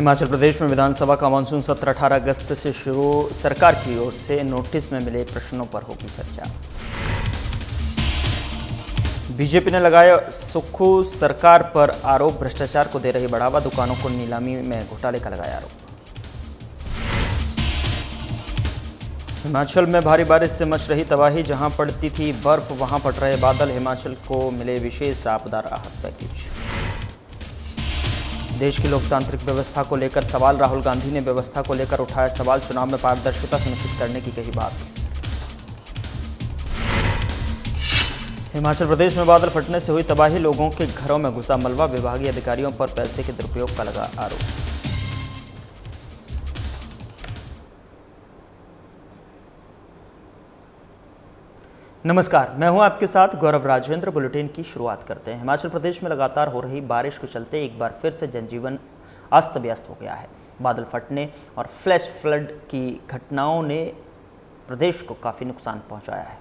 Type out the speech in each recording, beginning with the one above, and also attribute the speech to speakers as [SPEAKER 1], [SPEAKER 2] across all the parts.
[SPEAKER 1] हिमाचल प्रदेश में विधानसभा का मानसून सत्र 18 अगस्त से शुरू। सरकार की ओर से नोटिस में मिले प्रश्नों पर होगी चर्चा। बीजेपी ने लगाया सुक्खू सरकार पर आरोप, भ्रष्टाचार को दे रही बढ़ावा, दुकानों को नीलामी में घोटाले का लगाया आरोप। हिमाचल में भारी बारिश से मच रही तबाही, जहां पड़ती थी बर्फ वहां पड़ रहे बादल, हिमाचल को मिले विशेष आपदा राहत पैकेज। देश की लोकतांत्रिक व्यवस्था को लेकर सवाल, राहुल गांधी ने व्यवस्था को लेकर उठाया सवाल, चुनाव में पारदर्शिता सुनिश्चित करने की कही बात। हिमाचल प्रदेश में बादल फटने से हुई तबाही, लोगों के घरों में घुसा मलबा, विभागीय अधिकारियों पर पैसे के दुरुपयोग का लगा आरोप। नमस्कार, मैं हूं आपके साथ गौरव राजेंद्र। बुलेटिन की शुरुआत करते हैं। हिमाचल प्रदेश में लगातार हो रही बारिश के चलते एक बार फिर से जनजीवन अस्त व्यस्त हो गया है। बादल फटने और फ्लैश फ्लड की घटनाओं ने प्रदेश को काफ़ी नुकसान पहुंचाया है।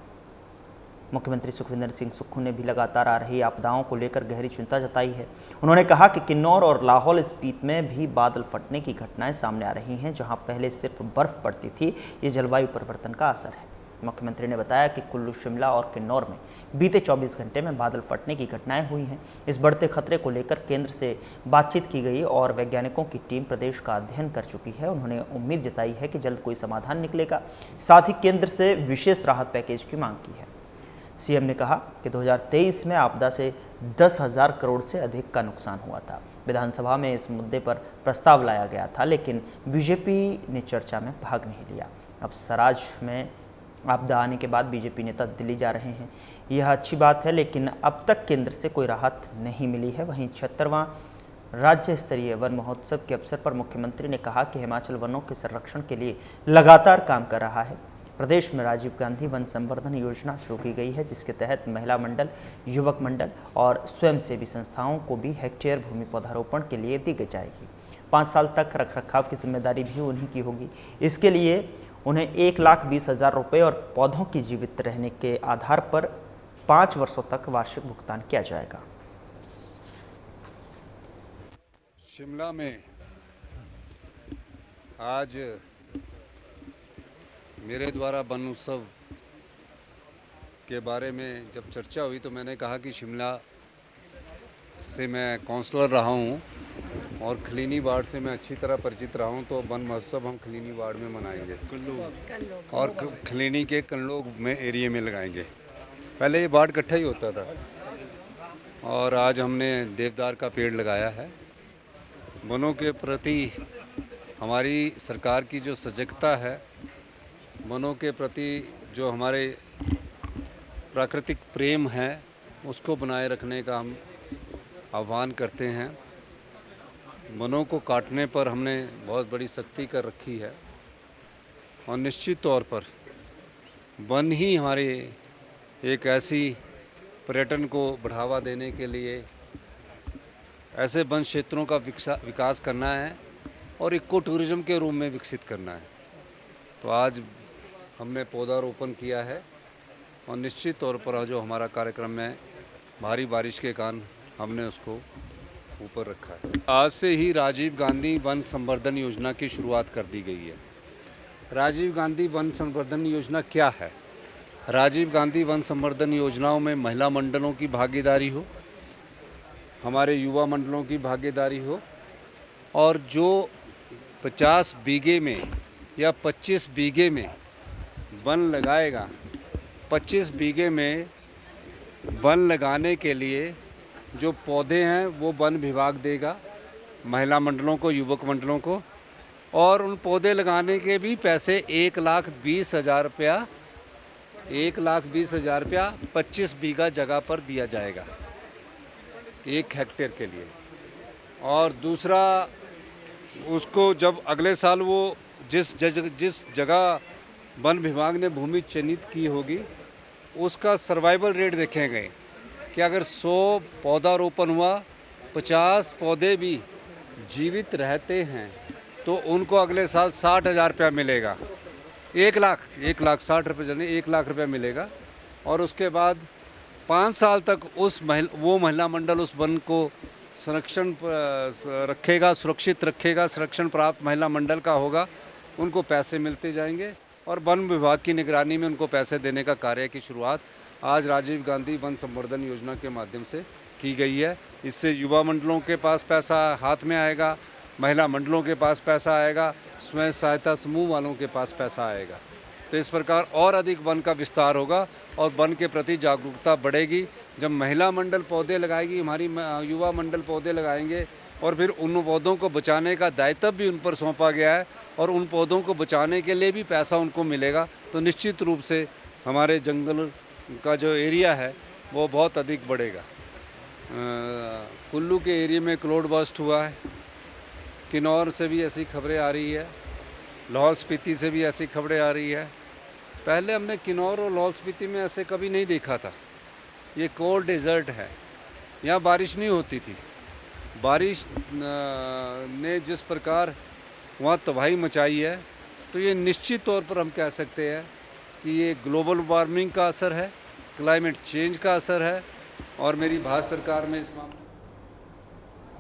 [SPEAKER 1] मुख्यमंत्री सुखविंदर सिंह सुक्खू ने भी लगातार आ रही आपदाओं को लेकर गहरी चिंता जताई है। उन्होंने कहा कि किन्नौर और लाहौल स्पीति में भी बादल फटने की घटनाएं सामने आ रही हैं, जहां पहले सिर्फ बर्फ पड़ती थी। ये जलवायु परिवर्तन का असर है। मुख्यमंत्री ने बताया कि कुल्लू, शिमला और किन्नौर में बीते 24 घंटे में बादल फटने की घटनाएं हुई हैं। इस बढ़ते खतरे को लेकर केंद्र से बातचीत की गई और वैज्ञानिकों की टीम प्रदेश का अध्ययन कर चुकी है। उन्होंने उम्मीद जताई है कि जल्द कोई समाधान निकलेगा। साथ ही केंद्र से विशेष राहत पैकेज की मांग की है। सीएम ने कहा कि 2023 में आपदा से 10,000 करोड़ से अधिक का नुकसान हुआ था। विधानसभा में इस मुद्दे पर प्रस्ताव लाया गया था, लेकिन बीजेपी ने चर्चा में भाग नहीं लिया। अब सराज में आपदा आने के बाद बीजेपी नेता दिल्ली जा रहे हैं। यह अच्छी बात है, लेकिन अब तक केंद्र से कोई राहत नहीं मिली है। वहीं 76वां राज्य स्तरीय वन महोत्सव के अवसर पर मुख्यमंत्री ने कहा कि हिमाचल वनों के संरक्षण के लिए लगातार काम कर रहा है। प्रदेश में राजीव गांधी वन संवर्धन योजना शुरू की गई है, जिसके तहत महिला मंडल, युवक मंडल और स्वयंसेवी संस्थाओं को भी हेक्टेयर भूमि पौधारोपण के लिए दी जाएगी। 5 साल तक रखरखाव की जिम्मेदारी भी उन्हीं की होगी। इसके लिए उन्हें 1,20,000 रुपये और पौधों की जीवित रहने के आधार पर 5 वर्षों तक वार्षिक भुगतान किया जाएगा।
[SPEAKER 2] शिमला में आज मेरे द्वारा वन उत्सव के बारे में जब चर्चा हुई तो मैंने कहा कि शिमला से मैं काउंसलर रहा हूँ और खलीनी वार्ड से मैं अच्छी तरह परिचित रहा हूँ, तो वन महोत्सव हम खलीनी वार्ड में मनाएंगे और खलीनी के कल्लोग में एरिया में लगाएंगे। पहले ये वार्ड इकट्ठा ही होता था और आज हमने देवदार का पेड़ लगाया है। वनों के प्रति हमारी सरकार की जो सजगता है, वनों के प्रति जो हमारे प्राकृतिक प्रेम है, उसको बनाए रखने का हम आह्वान करते हैं। वनों को काटने पर हमने बहुत बड़ी सख्ती कर रखी है और निश्चित तौर पर वन ही हमारे एक ऐसी पर्यटन को बढ़ावा देने के लिए ऐसे वन क्षेत्रों का विकास करना है और इको टूरिज्म के रूप में विकसित करना है। तो आज हमने पौधारोपण किया है और निश्चित तौर पर जो हमारा कार्यक्रम है, भारी बारिश के कारण हमने उसको ऊपर रखा है। आज से ही राजीव गांधी वन संवर्धन योजना की शुरुआत कर दी गई है। राजीव गांधी वन संवर्धन योजना क्या है? राजीव गांधी वन संवर्धन योजनाओं में महिला मंडलों की भागीदारी हो, हमारे युवा मंडलों की भागीदारी हो और जो 50 बीघे में या 25 बीघे में वन लगाएगा, 25 बीघे में वन लगाने के लिए जो पौधे हैं वो वन विभाग देगा महिला मंडलों को, युवक मंडलों को, और उन पौधे लगाने के भी पैसे 1,20,000 रुपया 1,20,000 रुपया 25 बीघा जगह पर दिया जाएगा 1 हेक्टेयर के लिए। और दूसरा, उसको जब अगले साल वो जिस जगह वन विभाग ने भूमि चिन्हित की होगी, उसका सर्वाइवल रेट देखेंगे कि अगर 100 पौधारोपण हुआ, 50 पौधे भी जीवित रहते हैं तो उनको अगले साल 60,000 रुपया मिलेगा। 1,60,000 रुपये यानी 1,00,000 रुपया मिलेगा। और उसके बाद 5 साल तक वो महिला मंडल उस वन को रखेगा, सुरक्षित रखेगा, संरक्षण प्राप्त महिला मंडल का होगा, उनको पैसे मिलते जाएंगे। और वन विभाग की निगरानी में उनको पैसे देने का कार्य की शुरुआत आज राजीव गांधी वन संवर्धन योजना के माध्यम से की गई है। इससे युवा मंडलों के पास पैसा हाथ में आएगा, महिला मंडलों के पास पैसा आएगा, स्वयं सहायता समूह वालों के पास पैसा आएगा। तो इस प्रकार और अधिक वन का विस्तार होगा और वन के प्रति जागरूकता बढ़ेगी। जब महिला मंडल पौधे लगाएगी, हमारी युवा मंडल पौधे लगाएंगे और फिर उन पौधों को बचाने का दायित्व भी उन पर सौंपा गया है और उन पौधों को बचाने के लिए भी पैसा उनको मिलेगा, तो निश्चित रूप से हमारे जंगल का जो एरिया है वो बहुत अधिक बढ़ेगा। कुल्लू के एरिया में क्लाउड बर्स्ट हुआ है, किन्नौर से भी ऐसी खबरें आ रही है, लाहौल स्पीति से भी ऐसी खबरें आ रही है। पहले हमने किन्नौर और लाहौल स्पीति में ऐसे कभी नहीं देखा था। ये कोल्ड डेजर्ट है, यहाँ बारिश नहीं होती थी। बारिश ने जिस प्रकार वहाँ तबाही मचाई है, तो ये निश्चित तौर पर हम कह सकते हैं कि ये ग्लोबल वार्मिंग का असर है, क्लाइमेट चेंज का असर है। और मेरी भारत सरकार में इस मामले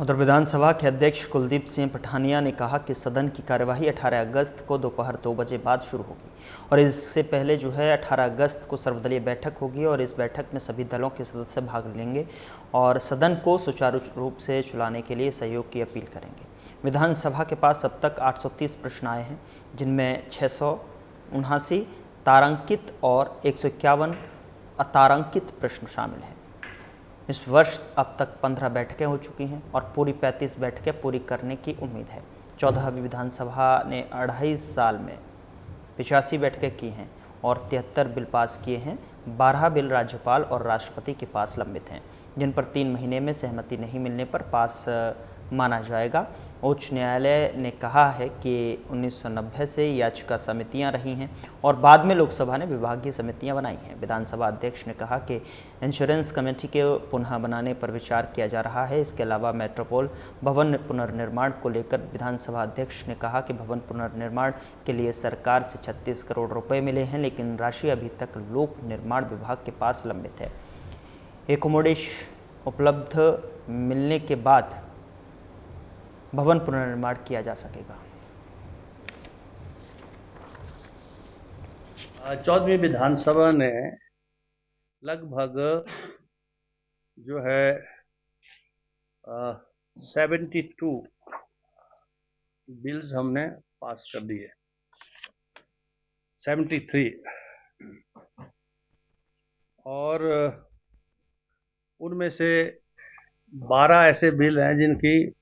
[SPEAKER 1] उधर विधानसभा के अध्यक्ष कुलदीप सिंह पठानिया ने कहा कि सदन की कार्यवाही 18 अगस्त को दोपहर 2 बजे बाद शुरू होगी और इससे पहले जो है 18 अगस्त को सर्वदलीय बैठक होगी और इस बैठक में सभी दलों के सदस्य भाग लेंगे और सदन को सुचारू रूप से चलाने के लिए सहयोग की अपील करेंगे। विधानसभा के पास अब तक 830 प्रश्न आए हैं, जिनमें 679 तारांकित और 151 अतारांकित प्रश्न शामिल हैं। इस वर्ष अब तक 15 बैठकें हो चुकी हैं और पूरी 35 बैठकें पूरी करने की उम्मीद है। 14वीं विधानसभा ने 2.5 साल में 85 बैठकें की हैं और 73 बिल पास किए हैं। 12 बिल राज्यपाल और राष्ट्रपति के पास लंबित हैं, जिन पर 3 महीने में सहमति नहीं मिलने पर पास माना जाएगा। उच्च न्यायालय ने कहा है कि 1990 से याचिका समितियां रही हैं और बाद में लोकसभा ने विभागीय समितियां बनाई हैं। विधानसभा अध्यक्ष ने कहा कि इंश्योरेंस कमेटी के पुनः बनाने पर विचार किया जा रहा है। इसके अलावा मेट्रोपोल भवन पुनर्निर्माण को लेकर विधानसभा अध्यक्ष ने कहा कि भवन पुनर्निर्माण के लिए सरकार से 36 करोड़ रुपए मिले हैं, लेकिन राशि अभी तक लोक निर्माण विभाग के पास लंबित है। एकोमोडेशन उपलब्ध मिलने के बाद भवन पुनर्निर्माण किया जा सकेगा।
[SPEAKER 3] 14वीं विधानसभा ने लगभग जो है 72 बिल्स हमने पास कर दिए, 73, और उनमें से 12 ऐसे बिल हैं जिनकी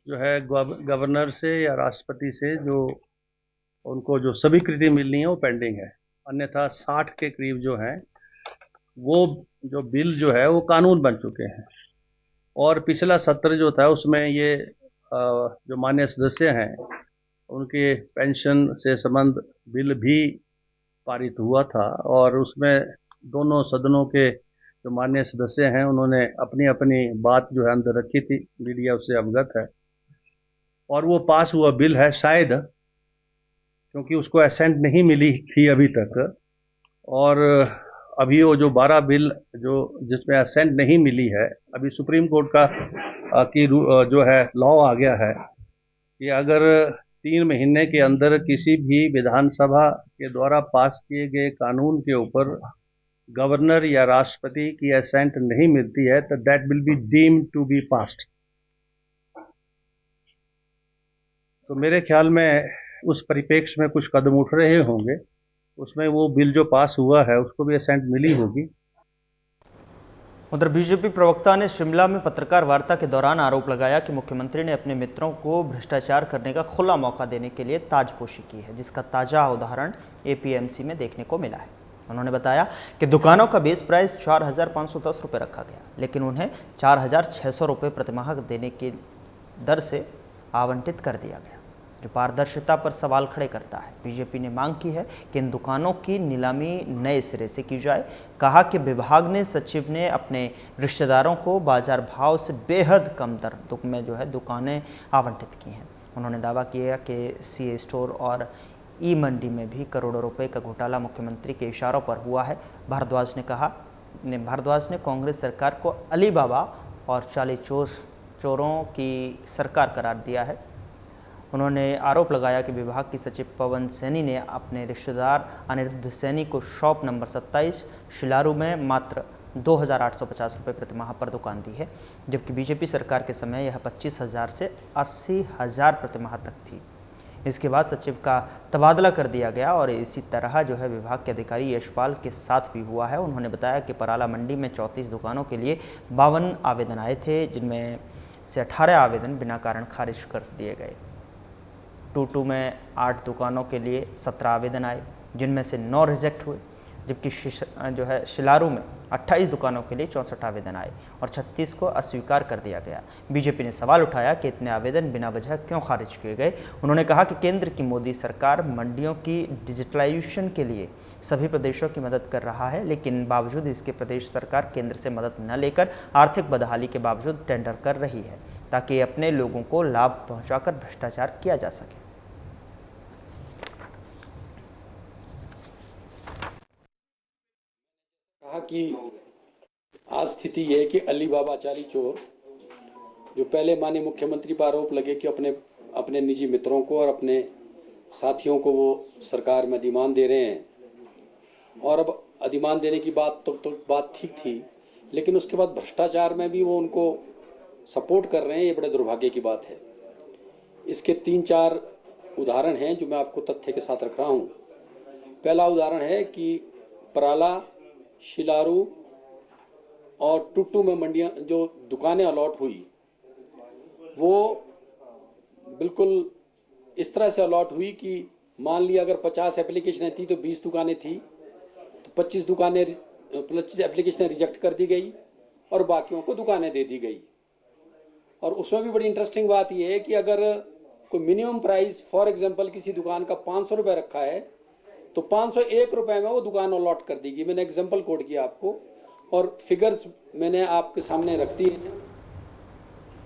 [SPEAKER 3] जो है गवर्नर से या राष्ट्रपति से जो उनको जो स्वीकृति मिलनी है वो पेंडिंग है। अन्यथा 60 के करीब जो हैं वो जो बिल जो है वो कानून बन चुके हैं। और पिछला सत्र जो था उसमें ये जो माननीय सदस्य हैं उनके पेंशन से संबंध बिल भी पारित हुआ था और उसमें दोनों सदनों के जो माननीय सदस्य हैं उन्होंने अपनी अपनी बात जो है अंदर रखी थी, मीडिया उससे अवगत है। और वो पास हुआ बिल है शायद, क्योंकि उसको असेंट नहीं मिली थी अभी तक, और अभी वो जो 12 बिल जो जिसमें असेंट नहीं मिली है, अभी सुप्रीम कोर्ट का की जो है लॉ आ गया है कि अगर 3 महीने के अंदर किसी भी विधानसभा के द्वारा पास किए गए कानून के ऊपर गवर्नर या राष्ट्रपति की असेंट नहीं मिलती है तो that will be deemed to be passed. तो मेरे ख्याल में उस परिप्रेक्ष्य में कुछ कदम उठ रहे होंगे, उसमें वो बिल जो पास हुआ है उसको भी असेंट मिली होगी।
[SPEAKER 1] उधर बीजेपी प्रवक्ता ने शिमला में पत्रकार वार्ता के दौरान आरोप लगाया कि मुख्यमंत्री ने अपने मित्रों को भ्रष्टाचार करने का खुला मौका देने के लिए ताजपोशी की है, जिसका ताज़ा उदाहरण एपीएमसी में देखने को मिला है। उन्होंने बताया कि दुकानों का बेस प्राइस 4,510 रुपये रखा गया, लेकिन उन्हें 4,600 रुपये प्रतिमाह देने की दर से आवंटित कर दिया गया, जो पारदर्शिता पर सवाल खड़े करता है। बीजेपी ने मांग की है कि इन दुकानों की नीलामी नए सिरे से की जाए। कहा कि विभाग ने सचिव ने अपने रिश्तेदारों को बाजार भाव से बेहद कम दर में जो है दुकानें आवंटित की हैं। उन्होंने दावा किया कि सीए स्टोर और ई मंडी में भी करोड़ों रुपए का घोटाला मुख्यमंत्री के इशारों पर हुआ है। भारद्वाज ने कांग्रेस सरकार को अलीबाबा और चाली चोर चोरों की सरकार करार दिया है। उन्होंने आरोप लगाया कि विभाग की सचिव पवन सैनी ने अपने रिश्तेदार अनिरुद्ध सैनी को शॉप नंबर 27 शिलारू में मात्र 2,850 रुपये प्रति माह पर दुकान दी है, जबकि बीजेपी सरकार के समय यह 25,000 से 80,000 प्रति माह तक थी। इसके बाद सचिव का तबादला कर दिया गया और इसी तरह जो है विभाग के अधिकारी यशपाल के साथ भी हुआ है। उन्होंने बताया कि पराला मंडी में 34 दुकानों के लिए 52 आवेदन आए थे, जिनमें से 18 आवेदन बिना कारण खारिज कर दिए गए। टूटू में 8 दुकानों के लिए 17 आवेदन आए, जिनमें से 9 रिजेक्ट हुए, जबकि जो है शिलारू में 28 दुकानों के लिए 64 आवेदन आए और 36 को अस्वीकार कर दिया गया। बीजेपी ने सवाल उठाया कि इतने आवेदन बिना वजह क्यों खारिज किए गए। उन्होंने कहा कि केंद्र की मोदी सरकार मंडियों की डिजिटलाइजेशन के लिए सभी प्रदेशों की मदद कर रहा है, लेकिन बावजूद इसके प्रदेश सरकार केंद्र से मदद न लेकर आर्थिक बदहाली के बावजूद टेंडर कर रही है, ताकि अपने लोगों को लाभ पहुंचाकर भ्रष्टाचार किया जा सके।
[SPEAKER 4] कहा कि आज स्थिति यह है कि अली बाबा चारी चोर जो पहले माननीय मुख्यमंत्री पर आरोप लगे कि अपने निजी मित्रों को और अपने साथियों को वो सरकार में अधिमान दे रहे हैं, और अब अधिमान देने की बात तो बात ठीक थी, लेकिन उसके बाद भ्रष्टाचार में भी वो उनको सपोर्ट कर रहे हैं। ये बड़े दुर्भाग्य की बात है। इसके 3-4 उदाहरण हैं जो मैं आपको तथ्य के साथ रख रहा हूँ। पहला उदाहरण है कि पराला, शिलारू और टुट्टू में मंडियां जो दुकानें अलॉट हुई, वो बिल्कुल इस तरह से अलॉट हुई कि मान लिया अगर 50 एप्लीकेशनें थी तो 20 दुकानें थी, तो 25 एप्लीकेशनें रिजेक्ट कर दी गई और बाकियों को दुकानें दे दी गई। और उसमें भी बड़ी इंटरेस्टिंग बात यह है कि अगर कोई मिनिमम प्राइस फॉर एग्जांपल किसी दुकान का 500 रुपये रखा है तो 501 रुपये में वो दुकान अलॉट कर दी गई। मैंने एग्जांपल कोड किया आपको और फिगर्स मैंने आपके सामने रख दी है।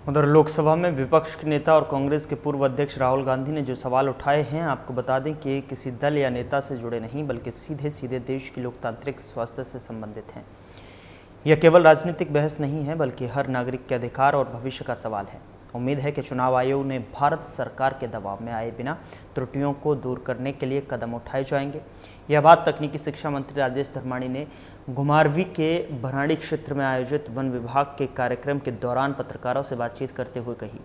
[SPEAKER 1] उधर लोकसभा में विपक्ष के नेता और कांग्रेस के पूर्व अध्यक्ष राहुल गांधी ने जो सवाल उठाए हैं, आपको बता दें कि किसी दल या नेता से जुड़े नहीं, बल्कि सीधे सीधे देश की लोकतांत्रिक स्वास्थ्य से संबंधित हैं। यह केवल राजनीतिक बहस नहीं है, बल्कि हर नागरिक के अधिकार और भविष्य का सवाल है। उम्मीद है कि चुनाव आयोग ने भारत सरकार के दबाव में आए बिना त्रुटियों को दूर करने के लिए कदम उठाए जाएंगे। यह बात तकनीकी शिक्षा मंत्री राजेश धर्माणी ने घुमारवी के भराड़ी क्षेत्र में आयोजित वन विभाग के कार्यक्रम के दौरान पत्रकारों से बातचीत करते हुए कही।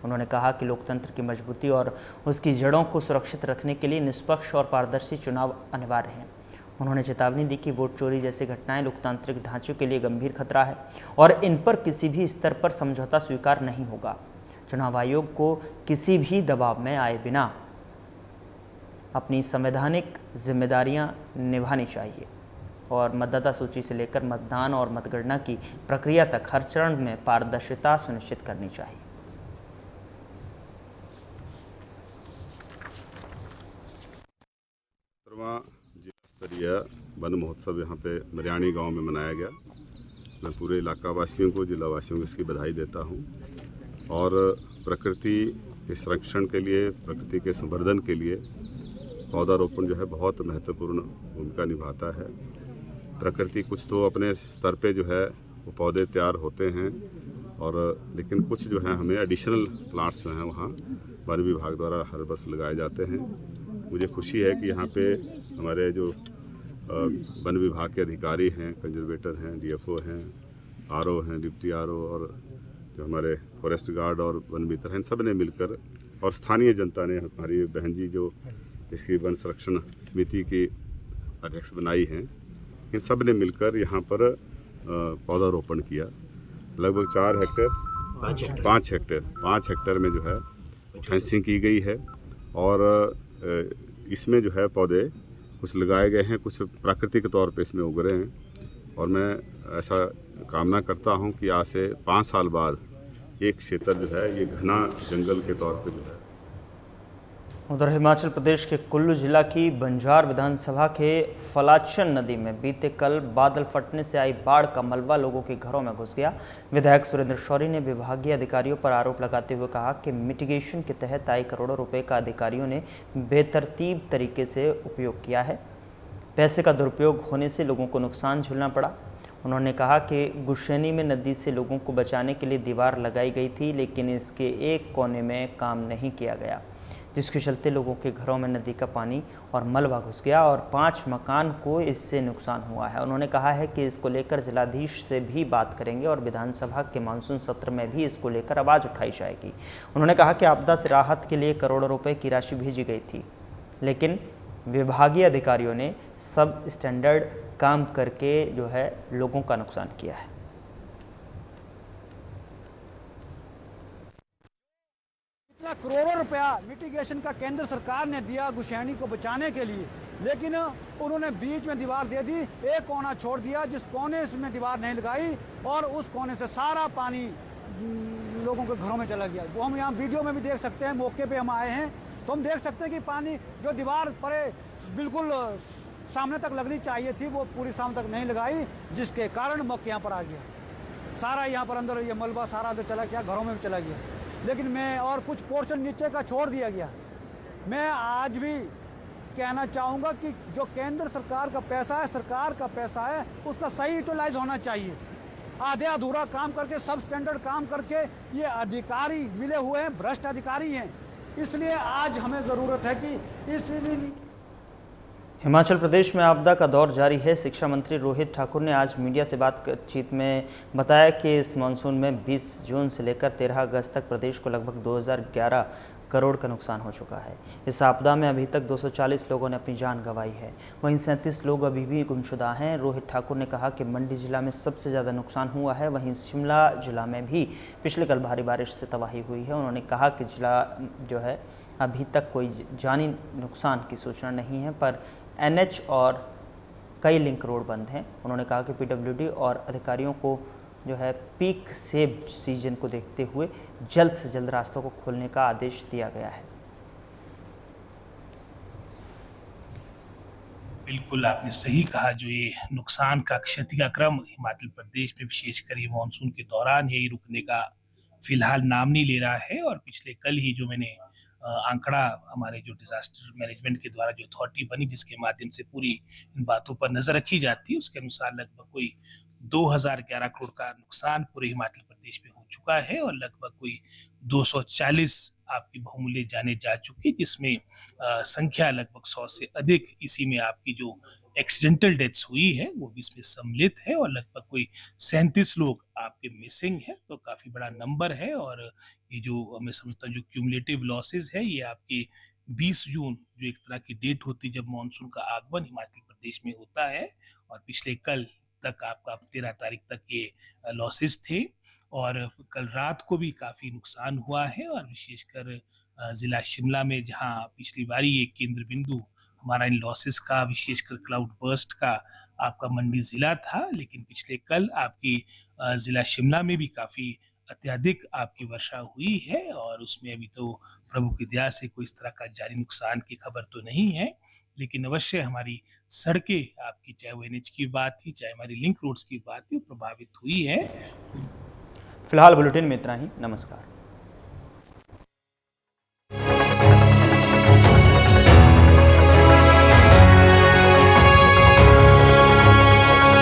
[SPEAKER 1] उन्होंने कहा कि लोकतंत्र की मजबूती और उसकी जड़ों को सुरक्षित रखने के लिए निष्पक्ष और पारदर्शी चुनाव अनिवार्य हैं। उन्होंने चेतावनी दी कि वोट चोरी जैसी घटनाएं लोकतांत्रिक ढांचे के लिए गंभीर खतरा है और इन पर किसी भी स्तर पर समझौता स्वीकार नहीं होगा। चुनाव आयोग को किसी भी दबाव में आए बिना अपनी संवैधानिक जिम्मेदारियां निभानी चाहिए और मतदाता सूची से लेकर मतदान और मतगणना की प्रक्रिया तक हर चरण में पारदर्शिता सुनिश्चित करनी चाहिए।
[SPEAKER 5] जिला स्तरीय वन महोत्सव यहाँ पे मरियाणी गांव में मनाया गया। मैं पूरे इलाका वासियों को, जिला वासियों को इसकी बधाई देता हूँ। और प्रकृति के संरक्षण के लिए, प्रकृति के संवर्धन के लिए पौधारोपण जो है बहुत महत्वपूर्ण भूमिका निभाता है। प्रकृति कुछ तो अपने स्तर पे जो है वो पौधे तैयार होते हैं, और लेकिन कुछ जो है हमें एडिशनल प्लांट्स जो हैं वहाँ वन विभाग द्वारा हर वर्ष लगाए जाते हैं। मुझे खुशी है कि यहाँ पे हमारे जो वन विभाग के अधिकारी हैं, कंजर्वेटर हैं, डीएफओ हैं, आरओ हैं, डिप्टी आरओ, और जो हमारे फॉरेस्ट गार्ड और वन मित्र हैं, सब ने मिलकर, और स्थानीय जनता ने, हमारी बहन जी जो इसकी वन संरक्षण समिति की अध्यक्ष बनाई हैं, इन सब ने मिलकर यहाँ पर पौधारोपण किया। लगभग 5 हेक्टेयर में जो है फेंसिंग की गई है, और इसमें जो है पौधे कुछ लगाए गए हैं, कुछ प्राकृतिक तौर पे इसमें उग रहे हैं। और मैं ऐसा कामना करता हूं कि आज से 5 साल बाद एक क्षेत्र जो है ये घना जंगल के तौर पे जो है।
[SPEAKER 1] उधर हिमाचल प्रदेश के कुल्लू जिला की बंजार विधानसभा के फलाचन नदी में बीते कल बादल फटने से आई बाढ़ का मलबा लोगों के घरों में घुस गया। विधायक सुरेंद्र शौरी ने विभागीय अधिकारियों पर आरोप लगाते हुए कहा कि मिटिगेशन के तहत आई करोड़ों रुपए का अधिकारियों ने बेतरतीब तरीके से उपयोग किया है। पैसे का दुरुपयोग होने से लोगों को नुकसान झेलना पड़ा। उन्होंने कहा कि गुशैनी में नदी से लोगों को बचाने के लिए दीवार लगाई गई थी, लेकिन इसके एक कोने में काम नहीं किया गया, जिसके चलते लोगों के घरों में नदी का पानी और मलबा घुस गया और 5 मकान को इससे नुकसान हुआ है। उन्होंने कहा है कि इसको लेकर जिलाधीश से भी बात करेंगे और विधानसभा के मानसून सत्र में भी इसको लेकर आवाज़ उठाई जाएगी। उन्होंने कहा कि आपदा से राहत के लिए करोड़ों रुपए की राशि भेजी गई थी, लेकिन विभागीय अधिकारियों ने सब स्टैंडर्ड काम करके जो है लोगों का नुकसान किया है।
[SPEAKER 6] इतना करोड़ों रुपया मिटिगेशन का केंद्र सरकार ने दिया गुशैनी को बचाने के लिए, लेकिन उन्होंने बीच में दीवार दे दी, एक कोना छोड़ दिया जिस कोने में दीवार नहीं लगाई और उस कोने से सारा पानी लोगों के घरों में चला गया। वो हम यहाँ वीडियो में भी देख सकते हैं, मौके पे हम आए हैं तो हम देख सकते हैं कि पानी जो दीवार पर बिल्कुल सामने तक लगनी चाहिए थी वो पूरी सामने तक नहीं लगाई, जिसके कारण मौके यहाँ पर आ गया। सारा यहाँ पर अंदर ये मलबा सारा अंदर चला गया, घरों में भी चला गया। लेकिन मैं और कुछ पोर्शन नीचे का छोड़ दिया गया। मैं आज भी कहना चाहूँगा कि जो केंद्र सरकार का पैसा है, सरकार का पैसा है, उसका सही यूटिलाइज होना चाहिए। आधे अधूरा काम करके, सब स्टैंडर्ड काम करके ये अधिकारी मिले हुए हैं, भ्रष्ट अधिकारी हैं। इसलिए आज हमें ज़रूरत है कि इसलिए
[SPEAKER 1] हिमाचल प्रदेश में आपदा का दौर जारी है। शिक्षा मंत्री रोहित ठाकुर ने आज मीडिया से बातचीत में बताया कि इस मानसून में 20 जून से लेकर 13 अगस्त तक प्रदेश को लगभग 2011 करोड़ का नुकसान हो चुका है। इस आपदा में अभी तक 240 लोगों ने अपनी जान गंवाई है, वहीं 37 लोग अभी भी गुमशुदा हैं। रोहित ठाकुर ने कहा कि मंडी जिला में सबसे ज़्यादा नुकसान हुआ है, वहीं शिमला जिला में भी पिछले कल भारी बारिश से तबाही हुई है। उन्होंने कहा कि जिला जो है अभी तक कोई जानी नुकसान की सूचना नहीं है, पर NH और कई लिंक रोड बंद हैं। उन्होंने कहा कि PWD और अधिकारियों को जो है पीक सेब सीजन को देखते हुए जल्द से जल्द रास्तों को खोलने का आदेश दिया गया है।
[SPEAKER 7] बिल्कुल आपने सही कहा, जो ये नुकसान का क्षति का क्रम हिमाचल प्रदेश में विशेषकर ये मानसून के दौरान यही रुकने का फिलहाल नाम नहीं ले रहा है। और पिछले कल ही जो मैंने आंकड़ा हमारे जो डिजास्टर मैनेजमेंट के द्वारा जो अथॉरिटी बनी, जिसके माध्यम से पूरी इन बातों पर नजर रखी जाती है, उसके अनुसार लगभग कोई 2011 करोड़ का नुकसान पूरे हिमाचल प्रदेश में हो चुका है और लगभग कोई 240 आपकी बहुमूल्य जाने जा चुकी, जिसमें संख्या लगभग 100 से अधिक इसी में आपकी जो एक्सीडेंटल डेथ्स हुई है वो भी इसमें सम्मिलित है और लगभग कोई 37 लोग आपके मिसिंग है। तो काफी बड़ा नंबर है। और ये जो मैं समझता हूँ जो क्यूमुलेटिव लॉसेस है, ये आपकी 20 जून जो एक तरह की डेट होती है जब मानसून का आगमन हिमाचल प्रदेश में होता है, और पिछले कल तक आपका 13 तारीख तक ये लॉसेस थे। और कल रात को भी काफी नुकसान हुआ है और विशेषकर जिला शिमला में, जहां पिछली बारी एक केंद्र बिंदु हमारा इन लॉसेस का, विशेषकर क्लाउड बर्स्ट का, आपका मंडी जिला था, लेकिन पिछले कल आपकी जिला शिमला में भी काफी अत्यधिक आपकी वर्षा हुई है और उसमें अभी तो प्रभु की दया से कोई इस तरह का जारी नुकसान की खबर तो नहीं है, लेकिन अवश्य हमारी सड़कें आपकी, चाहे वो NH की बात थी, चाहे हमारी लिंक रोड्स की बात थी, प्रभावित हुई है।
[SPEAKER 1] फिलहाल बुलेटिन में इतना ही। नमस्कार।